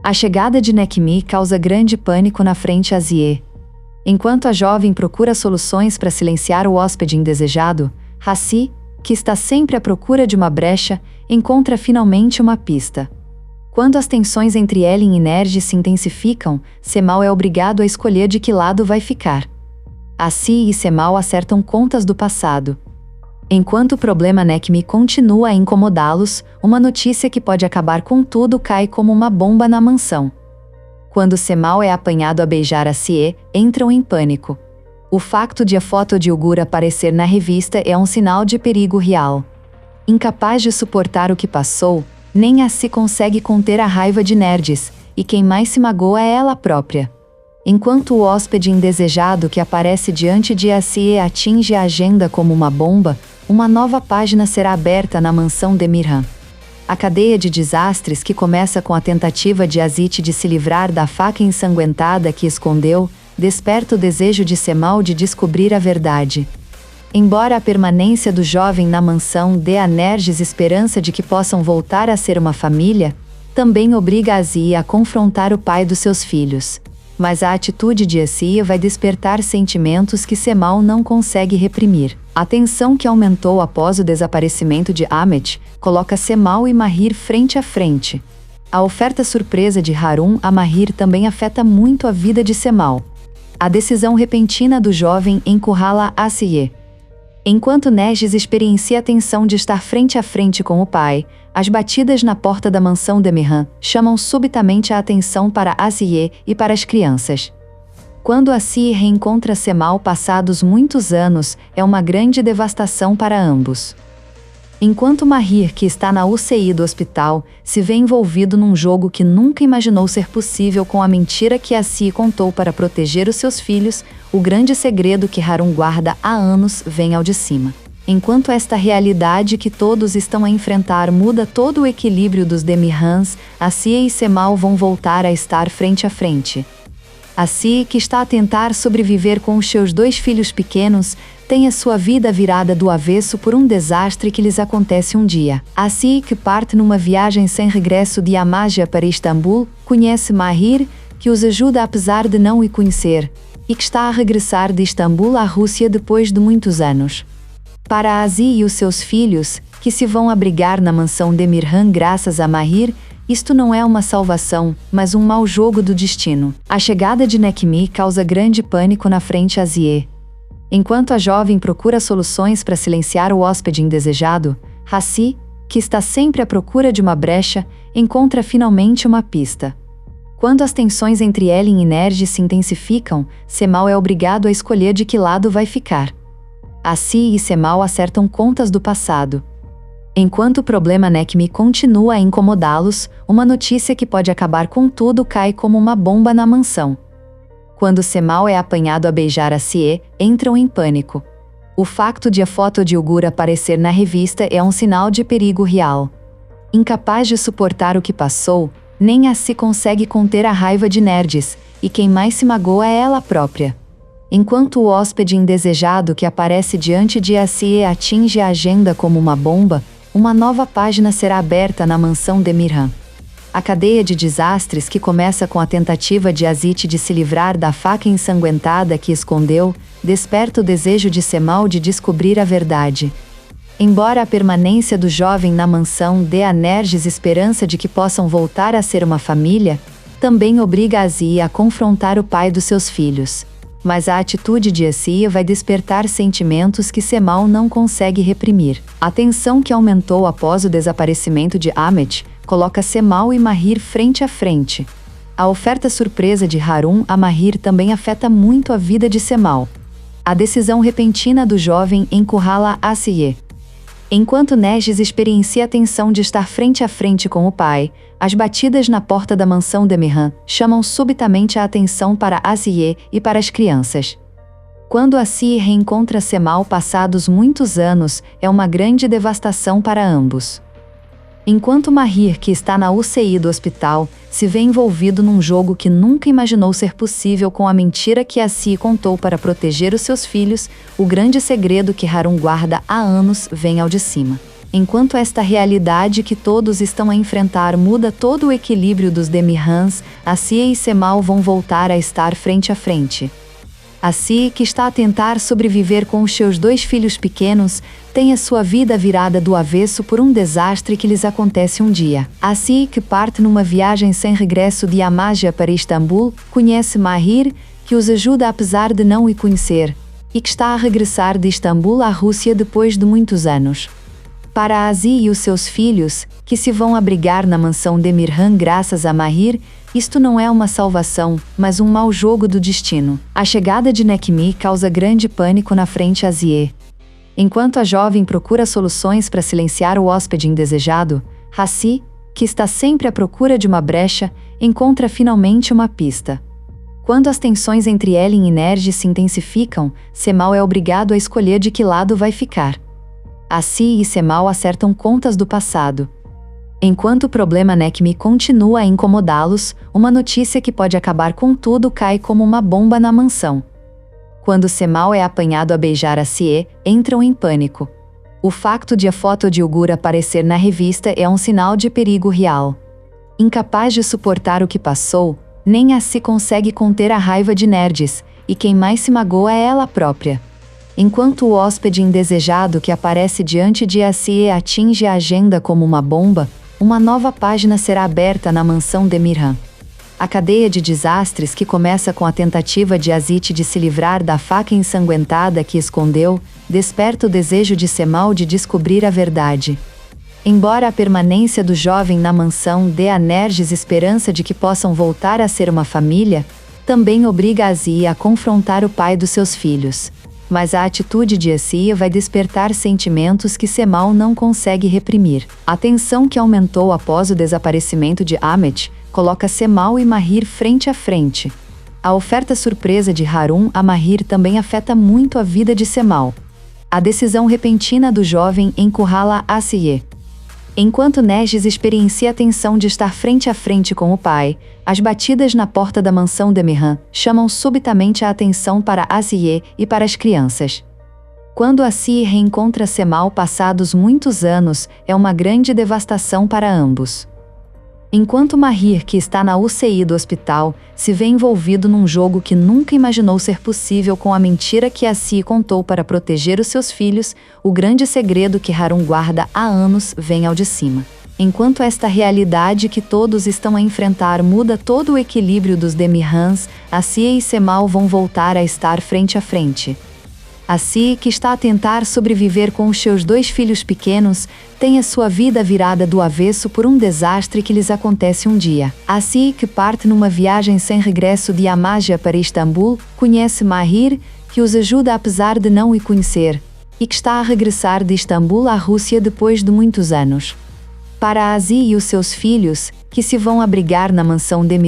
A chegada de Nekmi causa grande pânico na frente a Zie. Enquanto a jovem procura soluções para silenciar o hóspede indesejado, Hassi, que está sempre à procura de uma brecha, encontra finalmente uma pista. Quando as tensões entre Elin e Nerj se intensificam, Cemal é obrigado a escolher de que lado vai ficar. Hassi e Cemal acertam contas do passado. Enquanto o problema Nekmi continua a incomodá-los, uma notícia que pode acabar com tudo cai como uma bomba na mansão. Quando Cemal é apanhado a beijar Hassi, entram em pânico. O facto de a foto de Ugur aparecer na revista é um sinal de perigo real. Incapaz de suportar o que passou, nem Hassi consegue conter a raiva de Nerj, e quem mais se magoa é ela própria. Enquanto o hóspede indesejado que aparece diante de Hassi atinge a agenda como uma bomba, uma nova página será aberta na mansão Demirhan. A cadeia de desastres que começa com a tentativa de Azit de se livrar da faca ensanguentada que escondeu, desperta o desejo de Cemal de descobrir a verdade. Embora a permanência do jovem na mansão dê a Nerj esperança de que possam voltar a ser uma família, também obriga Azia a confrontar o pai dos seus filhos. Mas a atitude de Azia vai despertar sentimentos que Cemal não consegue reprimir. A tensão que aumentou após o desaparecimento de Amet coloca Cemal e Mahir frente a frente. A oferta surpresa de Harun a Mahir também afeta muito a vida de Cemal. A decisão repentina do jovem encurrala Asiye. Enquanto Nerj experiencia a tensão de estar frente a frente com o pai, as batidas na porta da mansão Demirhan chamam subitamente a atenção para Asiye e para as crianças. Quando Asiye reencontra Cemal passados muitos anos, é uma grande devastação para ambos. Enquanto Mahir, que está na UCI do hospital, se vê envolvido num jogo que nunca imaginou ser possível com a mentira que Asiye contou para proteger os seus filhos, o grande segredo que Harun guarda há anos vem ao de cima. Enquanto esta realidade que todos estão a enfrentar muda todo o equilíbrio dos Demirhans, Asiye e Cemal vão voltar a estar frente a frente. Asiye, que está a tentar sobreviver com os seus 2 filhos pequenos, tem a sua vida virada do avesso por um desastre que lhes acontece um dia. Asiye, que parte numa viagem sem regresso de Amágia para Istambul, conhece Mahir, que os ajuda apesar de não o conhecer, e que está a regressar de Istambul à Rússia depois de muitos anos. Para Asiye e os seus filhos, que se vão abrigar na mansão Demirhan graças a Mahir, isto não é uma salvação, mas um mau jogo do destino. A chegada de Nekmi causa grande pânico na frente a Asiye. Enquanto a jovem procura soluções para silenciar o hóspede indesejado, Hassi, que está sempre à procura de uma brecha, encontra finalmente uma pista. Quando as tensões entre Elin e Nerj se intensificam, Cemal é obrigado a escolher de que lado vai ficar. Asiye e Cemal acertam contas do passado. Enquanto o problema Nekmi continua a incomodá-los, uma notícia que pode acabar com tudo cai como uma bomba na mansão. Quando Cemal é apanhado a beijar Asiye, entram em pânico. O facto de a foto de Ugur aparecer na revista é um sinal de perigo real. Incapaz de suportar o que passou, nem Asiye consegue conter a raiva de Nerj, e quem mais se magoa é ela própria. Enquanto o hóspede indesejado que aparece diante de Asiye atinge a agenda como uma bomba, uma nova página será aberta na mansão Demirhan. A cadeia de desastres que começa com a tentativa de Azit de se livrar da faca ensanguentada que escondeu, desperta o desejo de Cemal de descobrir a verdade. Embora a permanência do jovem na mansão dê a Nerj esperança de que possam voltar a ser uma família, também obriga Asiye a confrontar o pai dos seus filhos. Mas a atitude de Asiye vai despertar sentimentos que Cemal não consegue reprimir. A tensão que aumentou após o desaparecimento de Amet coloca Cemal e Mahir frente a frente. A oferta surpresa de Harun a Mahir também afeta muito a vida de Cemal. A decisão repentina do jovem encurrala Asiye. Enquanto Nerj experiencia a tensão de estar frente a frente com o pai, as batidas na porta da mansão Demirhan chamam subitamente a atenção para Asiye e para as crianças. Quando Asiye reencontra Cemal passados muitos anos, é uma grande devastação para ambos. Enquanto Mahir, que está na UCI do hospital, se vê envolvido num jogo que nunca imaginou ser possível com a mentira que Asiye contou para proteger os seus filhos, o grande segredo que Harun guarda há anos vem ao de cima. enquanto esta realidade que todos estão a enfrentar muda todo o equilíbrio dos Demirhans, Asie e Cemal vão voltar a estar frente a frente. Asie, que está a tentar sobreviver com os seus 2 filhos pequenos, tem a sua vida virada do avesso por um desastre que lhes acontece um dia. Asie, que parte numa viagem sem regresso de Amágia para Istambul, conhece Mahir, que os ajuda apesar de não o conhecer, e que está a regressar de Istambul à Rússia depois de muitos anos. Para Asie e os seus filhos, que se vão abrigar na mansão Demirhan graças a Mahir, isto não é uma salvação, mas um mau jogo do destino. A chegada de Nekmi causa grande pânico na frente a Asie. Enquanto a jovem procura soluções para silenciar o hóspede indesejado, Hassi, que está sempre à procura de uma brecha, encontra finalmente uma pista. Quando as tensões entre Elin e Nerj se intensificam, Cemal é obrigado a escolher de que lado vai ficar. Hassi e Cemal acertam contas do passado. Enquanto o problema Nekmi continua a incomodá-los, uma notícia que pode acabar com tudo cai como uma bomba na mansão. Quando Cemal é apanhado a beijar Asie, entram em pânico. O facto de a foto de Ugur aparecer na revista é um sinal de perigo real. Incapaz de suportar o que passou, nem Asie consegue conter a raiva de Nergis, e quem mais se magoa é ela própria. Enquanto o hóspede indesejado que aparece diante de Asie atinge a agenda como uma bomba, uma nova página será aberta na mansão Demirhan. A cadeia de desastres que começa com a tentativa de Azit de se livrar da faca ensanguentada que escondeu, desperta o desejo de Cemal de descobrir a verdade. Embora a permanência do jovem na mansão dê a Nergis esperança de que possam voltar a ser uma família, também obriga Asie a confrontar o pai dos seus filhos. Mas a atitude de Asie vai despertar sentimentos que Cemal não consegue reprimir. A tensão que aumentou após o desaparecimento de Ahmet coloca Cemal e Mahir frente a frente. A oferta surpresa de Harun a Mahir também afeta muito a vida de Cemal. A decisão repentina do jovem encurrala Asie. Enquanto Nergis experiencia a tensão de estar frente a frente com o pai, as batidas na porta da mansão Demirhan chamam subitamente a atenção para Asie e para as crianças. Quando Asie reencontra Cemal passados muitos anos, é uma grande devastação para ambos. Enquanto Mahir, que está na UCI do hospital, se vê envolvido num jogo que nunca imaginou ser possível com a mentira que Asie contou para proteger os seus filhos, o grande segredo que Harun guarda há anos vem ao de cima. Enquanto esta realidade que todos estão a enfrentar muda todo o equilíbrio dos Demirhans, Asie e Cemal vão voltar a estar frente a frente. Asie, que está a tentar sobreviver com os seus 2 filhos pequenos, tem a sua vida virada do avesso por um desastre que lhes acontece um dia. Asie, que parte numa viagem sem regresso de Amágia para Istambul, conhece Mahir, que os ajuda apesar de não o conhecer, e que está a regressar de Istambul à Rússia depois de muitos anos. Para Asie e os seus filhos, que se vão abrigar na mansão Demirhan